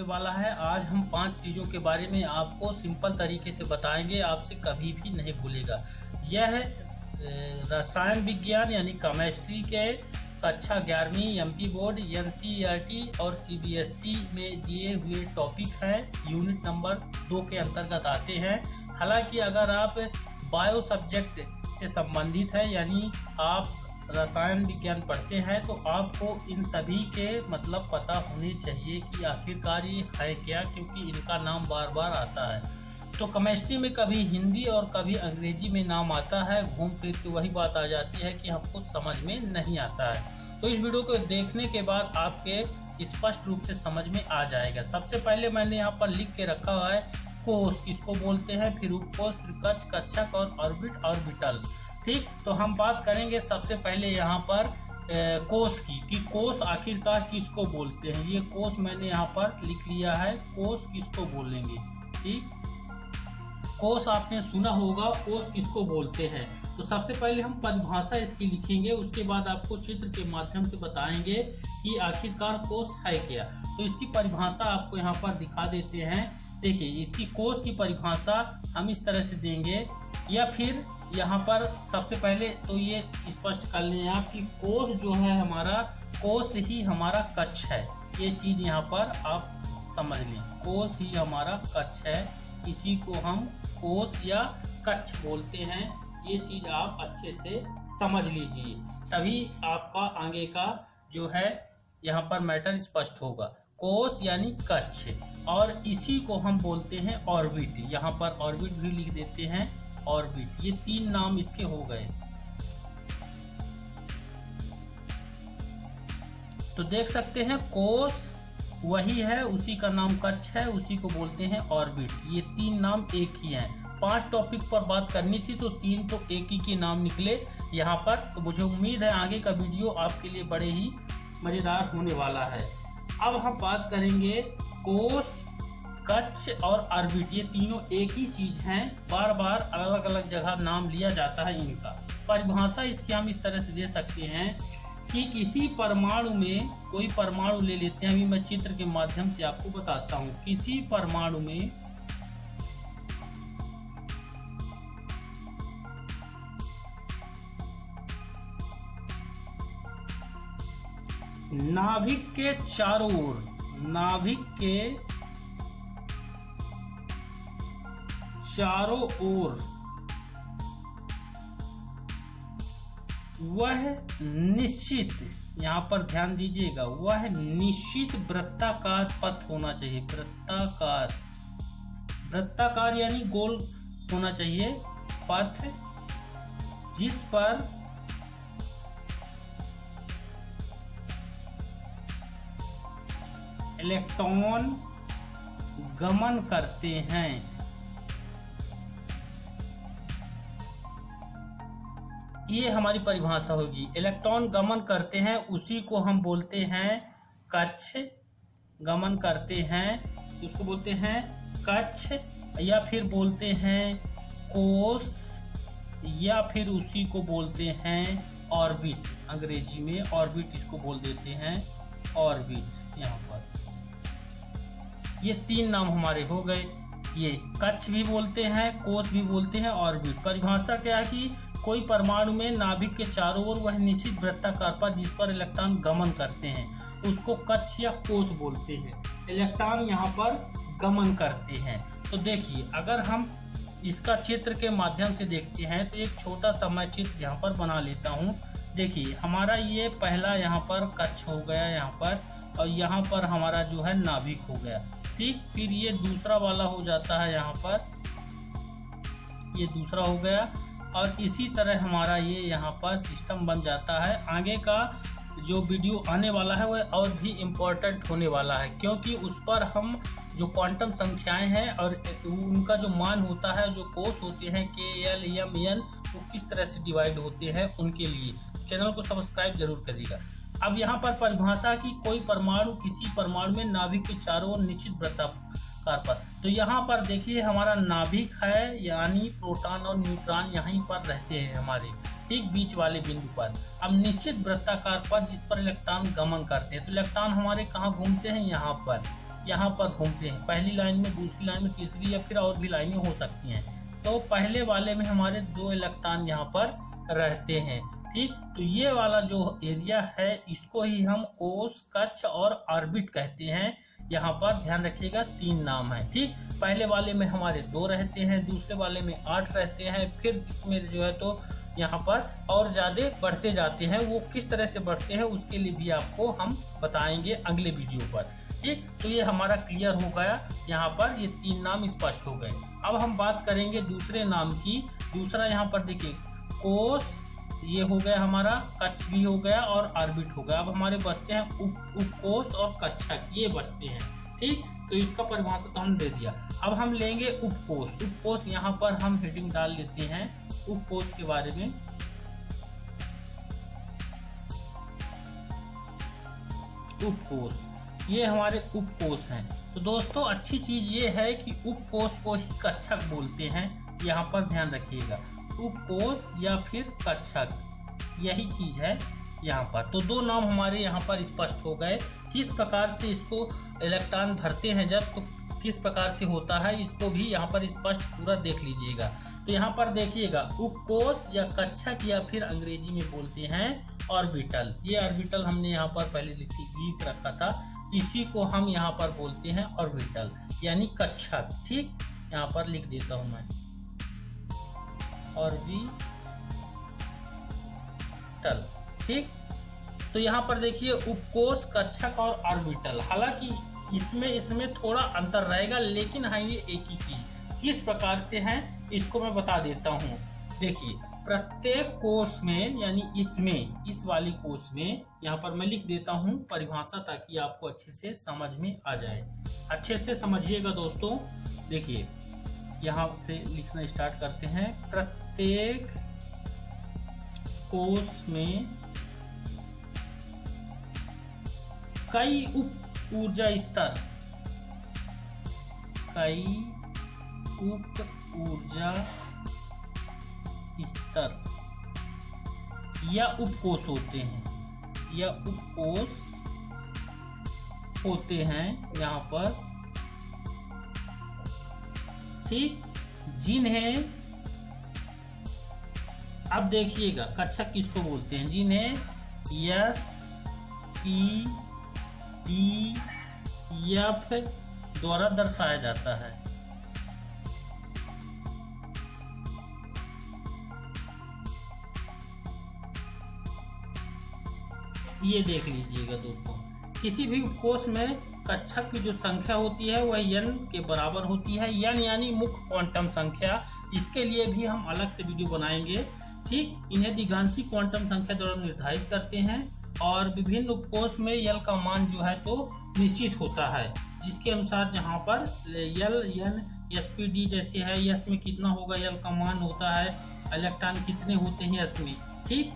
वाला है। आज हम 5 चीज़ों के बारे में आपको सिंपल तरीके से बताएंगे, आपसे कभी भी नहीं भूलेगा। यह है रसायन विज्ञान यानी केमिस्ट्री के कक्षा 11वीं एमपी बोर्ड, एनसीईआरटी और सीबीएसई में दिए हुए टॉपिक हैं। यूनिट नंबर 2 के अंतर्गत आते हैं। हालांकि अगर आप बायो सब्जेक्ट से संबंधित है यानी आप रसायन विज्ञान पढ़ते हैं तो आपको इन सभी के मतलब पता होने चाहिए कि आखिरकार ये है क्या, क्योंकि इनका नाम बार बार आता है। तो केमिस्ट्री में कभी हिंदी और कभी अंग्रेजी में नाम आता है, घूम फिर के वही बात आ जाती है कि हमको समझ में नहीं आता है। तो इस वीडियो को देखने के बाद आपके स्पष्ट रूप से समझ में आ जाएगा। सबसे पहले मैंने यहाँ पर लिख के रखा हुआ है कोश किसको बोलते हैं, फिर उपकोश, फिर कक्ष, कक्षक और ऑर्बिट, ऑर्बिटल। ठीक, तो हम बात करेंगे सबसे पहले यहाँ पर कोश की कि कोश आखिरकार किसको बोलते हैं। ये कोश मैंने यहाँ पर लिख लिया है, कोश किसको बोलेंगे। ठीक, कोश आपने सुना होगा, कोश किसको बोलते हैं। तो सबसे पहले हम परिभाषा इसकी लिखेंगे, उसके बाद आपको चित्र के माध्यम से बताएंगे कि आखिरकार कोश है क्या। तो इसकी परिभाषा आपको यहाँ पर दिखा देते हैं। देखिए, इसकी कोश की परिभाषा हम इस तरह से देंगे, या फिर यहाँ पर सबसे पहले तो ये स्पष्ट कर लें आप कि कोश जो है हमारा, कोश ही हमारा कक्ष है। ये चीज़ यहाँ पर आप समझ लें, कोश ही हमारा कक्ष है। इसी को हम कोश या कक्ष बोलते हैं। ये चीज़ आप अच्छे से समझ लीजिए, तभी आपका आगे का जो है यहाँ पर मैटर स्पष्ट होगा। कोश यानी कक्ष, और इसी को हम बोलते हैं ऑर्बिट। यहाँ पर ऑर्बिट भी लिख देते हैं, ऑर्बिट। ये 3 नाम इसके हो गए। तो देख सकते हैं कोश वही है, उसी का नाम कक्ष है, उसी को बोलते हैं ऑर्बिट। ये 3 नाम एक ही हैं। 5 टॉपिक पर बात करनी थी तो 3 तो एक ही के नाम निकले यहाँ पर। तो मुझे उम्मीद है आगे का वीडियो आपके लिए बड़े ही मज़ेदार होने वाला है। अब हम बात करेंगे कोश, कक्ष और ऑर्बिट। ये तीनों एक ही चीज हैं, बार बार अलग अलग जगह नाम लिया जाता है इनका। परिभाषा इसकी हम इस तरह से दे सकते हैं कि किसी परमाणु में, कोई परमाणु ले लेते हैं, अभी मैं चित्र के माध्यम से आपको बताता हूँ। किसी परमाणु में नाभिक के चारों ओर, नाभिक के चारों ओर वह निश्चित, यहाँ पर ध्यान दीजिएगा, वह निश्चित वृत्ताकार पथ होना चाहिए। वृत्ताकार, वृत्ताकार यानी गोल होना चाहिए पथ, जिस पर इलेक्ट्रॉन गमन करते हैं। ये हमारी परिभाषा होगी। इलेक्ट्रॉन गमन करते हैं, उसी को हम बोलते हैं कक्ष। गमन करते हैं, उसको बोलते हैं कक्ष, या फिर बोलते हैं कोश, या फिर उसी को बोलते हैं ऑर्बिट। अंग्रेजी में ऑर्बिट इसको बोल देते हैं, ऑर्बिट। यहाँ पर ये 3 नाम हमारे हो गए। ये कक्ष भी बोलते हैं, कोश भी बोलते हैं, ऑर्बिट। परिभाषा क्या है कि कोई परमाणु में नाभिक के चारों ओर वह निश्चित वृत्ताकार पथ जिस पर इलेक्ट्रॉन गमन करते हैं, उसको कक्ष या कोश बोलते हैं। इलेक्ट्रॉन यहाँ पर गमन करते हैं। तो देखिए, अगर हम इसका चित्र के माध्यम से देखते हैं तो एक छोटा सा मैं चित्र यहाँ पर बना लेता हूँ। देखिए, हमारा ये पहला यहाँ पर कक्ष हो गया यहाँ पर, और यहाँ पर हमारा जो है नाभिक हो गया। ठीक, फिर ये दूसरा वाला हो जाता है यहाँ पर, ये दूसरा हो गया, और इसी तरह हमारा ये यहाँ पर सिस्टम बन जाता है। आगे का जो वीडियो आने वाला है वह और भी इम्पोर्टेंट होने वाला है, क्योंकि उस पर हम जो क्वांटम संख्याएं हैं और उनका जो मान होता है, जो कोश होते हैं KL, M, N, वो किस तरह से डिवाइड होते हैं, उनके लिए चैनल को सब्सक्राइब जरूर करिएगा। अब यहाँ पर परिभाषा की कोई परमाणु किसी परमाणु में नाभिक के चारों ओर निश्चित वृत्ताकार पथ। तो यहाँ पर देखिए हमारा नाभिक है, यानी प्रोटॉन और न्यूट्रॉन यहीं पर रहते हैं हमारे ठीक बीच वाले बिंदु पर। अब निश्चित वृत्ताकार पथ जिस पर इलेक्ट्रॉन गमन करते हैं, तो इलेक्ट्रॉन हमारे कहाँ घूमते हैं, यहाँ पर। यहाँ पर घूमते हैं, पहली लाइन में, दूसरी लाइन में, तीसरी या फिर और भी लाइनें हो सकती हैं। तो पहले वाले में हमारे 2 इलेक्ट्रॉन यहाँ पर रहते हैं। ठीक, तो ये वाला जो एरिया है इसको ही हम कोष, कक्ष और ऑर्बिट कहते हैं। यहाँ पर ध्यान रखिएगा 3 नाम है। ठीक, पहले वाले में हमारे 2 रहते हैं, दूसरे वाले में 8 रहते हैं, फिर इसमें जो है तो यहाँ पर और ज़्यादा बढ़ते जाते हैं। वो किस तरह से बढ़ते हैं उसके लिए भी आपको हम बताएंगे अगले वीडियो पर। ठीक, तो ये हमारा क्लियर हो गया, यहाँ पर ये 3 नाम स्पष्ट हो गए। अब हम बात करेंगे दूसरे नाम की। दूसरा यहाँ पर देखिए कोष, ये हो गया हमारा, कक्ष भी हो गया और ऑर्बिट हो गया। अब हमारे बचते हैं उपकोष और कक्षक, ये बचते हैं। ठीक, तो इसका परिभाषा तो हम दे दिया। अब हम लेंगे उपकोष। उपकोष यहाँ पर हम हेडिंग डाल लेते हैं उपकोष के बारे में। उपकोष, ये हमारे उपकोष हैं। तो दोस्तों अच्छी चीज ये है कि उपकोष को ही कक्षक बोलते हैं, यहाँ पर ध्यान रखिएगा। उपकोष या फिर कक्षक, यही चीज है यहाँ पर। तो 2 नाम हमारे यहाँ पर स्पष्ट हो गए। किस प्रकार से इसको इलेक्ट्रॉन भरते हैं जब, तो किस प्रकार से होता है इसको भी यहाँ पर स्पष्ट पूरा देख लीजिएगा। तो यहाँ पर देखिएगा उपकोष या कक्षक या फिर अंग्रेजी में बोलते हैं ऑर्बिटल। ये ऑर्बिटल हमने यहाँ पर पहले लिख रखा था, इसी को हम यहाँ पर बोलते हैं ऑर्बिटल यानी कक्षक। ठीक, यहाँ पर लिख देता हूँ मैं ऑर्बिटल। ठीक, तो यहाँ पर देखिए उपकोष, कक्षक और ऑर्बिटल। हालांकि इसमें थोड़ा अंतर रहेगा, लेकिन हाँ ये एक ही चीज। किस प्रकार से है इसको मैं बता देता हूँ। देखिए प्रत्येक कोष में, यानी इसमें, इस वाली कोष में, यहाँ पर मैं लिख देता हूँ परिभाषा ताकि आपको अच्छे से समझ में आ जाए। अच्छे से समझिएगा दोस्तों। देखिए यहाँ से लिखना स्टार्ट करते हैं। प्रत्येक कोष में कई उप ऊर्जा स्तर, कई उप ऊर्जा स्तर या उपकोष होते हैं, या उपकोष होते हैं यहाँ पर। ठीक, जिन्हें, अब देखिएगा कक्षक किसको बोलते हैं, जिन्हें SPDF द्वारा दर्शाया जाता है। ये देख लीजिएगा दोस्तों, किसी भी कोष में कक्षक की जो संख्या होती है वह n के बराबर होती है। n यानी मुख्य क्वांटम संख्या, इसके लिए भी हम अलग से वीडियो बनाएंगे। ठीक, इन्हें द्विघांसी क्वांटम संख्या द्वारा निर्धारित करते हैं और विभिन्न उपकोष में L का मान जो है तो निश्चित होता है, जिसके अनुसार जहाँ पर L, N, SPD जैसे है, S में कितना होगा L का मान होता है, इलेक्ट्रॉन कितने होते हैं S में। ठीक,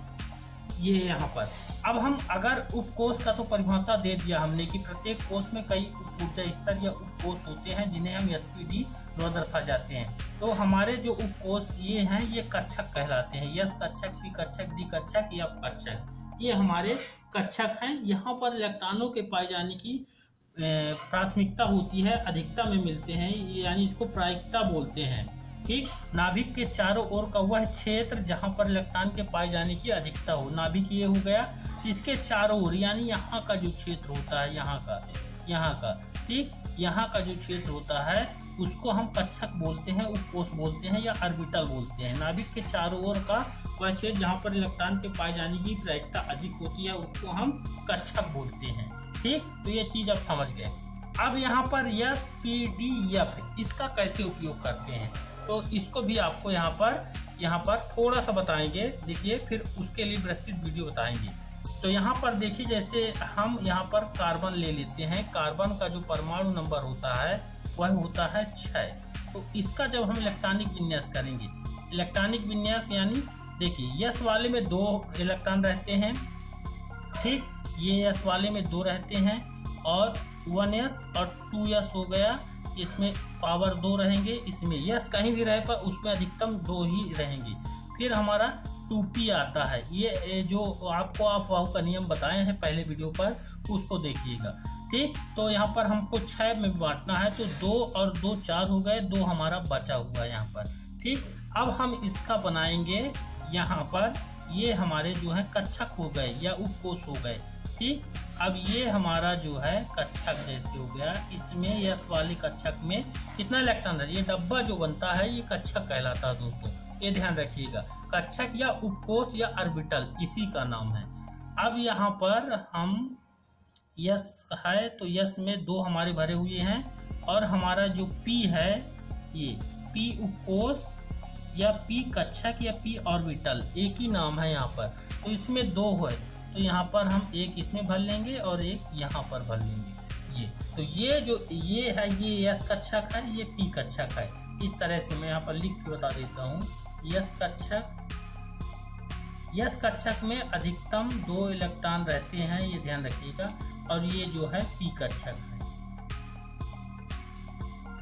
ये यहाँ पर। अब हम अगर उपकोष का तो परिभाषा दे दिया हमने कि प्रत्येक कोष में कई उप ऊर्जा स्तर या उपकोष होते हैं जिन्हें हम SPD द्वारा दर्शाए जाते हैं। तो हमारे जो उपकोष ये हैं ये कक्षक कहलाते हैं। यस कक्षक, पी कक्षक, डी कक्षक, एफ कक्षक, ये हमारे कक्षक हैं। यहाँ पर इलेक्ट्रॉनों के पाए जाने की प्राथमिकता होती है, अधिकता में मिलते हैं, यानी इसको प्रायिकता बोलते हैं। ठीक, नाभिक के चारों ओर का वह क्षेत्र जहां पर इलेक्ट्रॉन के पाए जाने की अधिकता हो। नाभिक ये हो गया, इसके चारों ओर यानी यहाँ का जो क्षेत्र होता है, यहाँ का ठीक, यहाँ का जो क्षेत्र होता है उसको हम कक्षक बोलते हैं, उपकोष बोलते हैं या ऑर्बिटल बोलते हैं। नाभिक के चारों ओर का वह क्षेत्र जहाँ पर इलेक्ट्रॉन के पाए जाने की प्रायिकता अधिक होती है उसको हम कक्षक बोलते हैं। ठीक, तो ये चीज आप समझ गए। अब यहाँ पर SPDF इसका कैसे उपयोग करते हैं तो इसको भी आपको यहाँ पर थोड़ा सा बताएंगे। देखिए, फिर उसके लिए विस्तृत वीडियो बताएंगे। तो यहाँ पर देखिए, जैसे हम यहाँ पर कार्बन ले लेते हैं, कार्बन का जो परमाणु नंबर होता है वह होता है 6। तो इसका जब हम इलेक्ट्रॉनिक विन्यास करेंगे, इलेक्ट्रॉनिक विन्यास यानी देखिए S वाले में 2 इलेक्ट्रॉन रहते हैं। ठीक, ये S वाले में 2 रहते हैं और 1s और 2s हो गया, इसमें पावर 2 रहेंगे। इसमें यस कहीं भी रहे पर उसमें अधिकतम 2 ही रहेंगे। फिर हमारा 2p आता है, ये जो आपको अफवाह का नियम बताए हैं पहले वीडियो पर, उसको देखिएगा। ठीक। तो यहाँ पर हमको 6 में बांटना है, तो 2 और 2 4 हो गए, 2 हमारा बचा हुआ है यहाँ पर। ठीक, अब हम इसका बनाएंगे यहाँ पर, ये हमारे जो है कच्छक हो गए या उपकोष हो गए। ठीक, अब ये हमारा जो है कच्छक जैसे हो गया, इसमें यस वाले कच्छक में कितना इलेक्ट्रॉन है, ये डब्बा जो बनता है ये कच्छक कहलाता है दोस्तों, ये ध्यान रखिएगा। कच्छक या उपकोष या ऑर्बिटल इसी का नाम है। अब यहाँ पर हम यस है तो यस में 2 हमारे भरे हुए हैं, और हमारा जो पी है ये पी उपकोष या पी कच्छक या पी ऑर्बिटल एक ही नाम है यहाँ पर। तो इसमें 2 है, तो यहाँ पर हम एक इसमें भर लेंगे और एक यहाँ पर भर लेंगे। ये तो ये जो ये है ये यस कच्छक है, ये पी कच्छक है। इस तरह से मैं यहाँ पर लिख के बता देता हूँ। यस कच्छक में अधिकतम 2 इलेक्ट्रॉन रहते हैं, ये ध्यान रखिएगा, और ये जो है पी कच्छक है।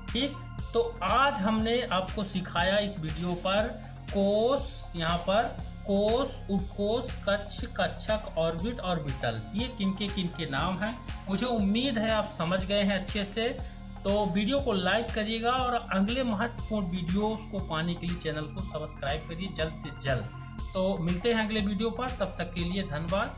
ठीक, तो आज हमने आपको सिखाया इस वीडियो पर कोष, यहाँ पर कोष, उपकोष, कक्ष, कच्छक, ऑर्बिट, ऑर्बिटल, ये किनके नाम हैं। मुझे उम्मीद है आप समझ गए हैं अच्छे से। तो वीडियो को लाइक करिएगा और अगले महत्वपूर्ण वीडियोस को पाने के लिए चैनल को सब्सक्राइब करिए जल्द से जल्द। तो मिलते हैं अगले वीडियो पर, तब तक के लिए धन्यवाद।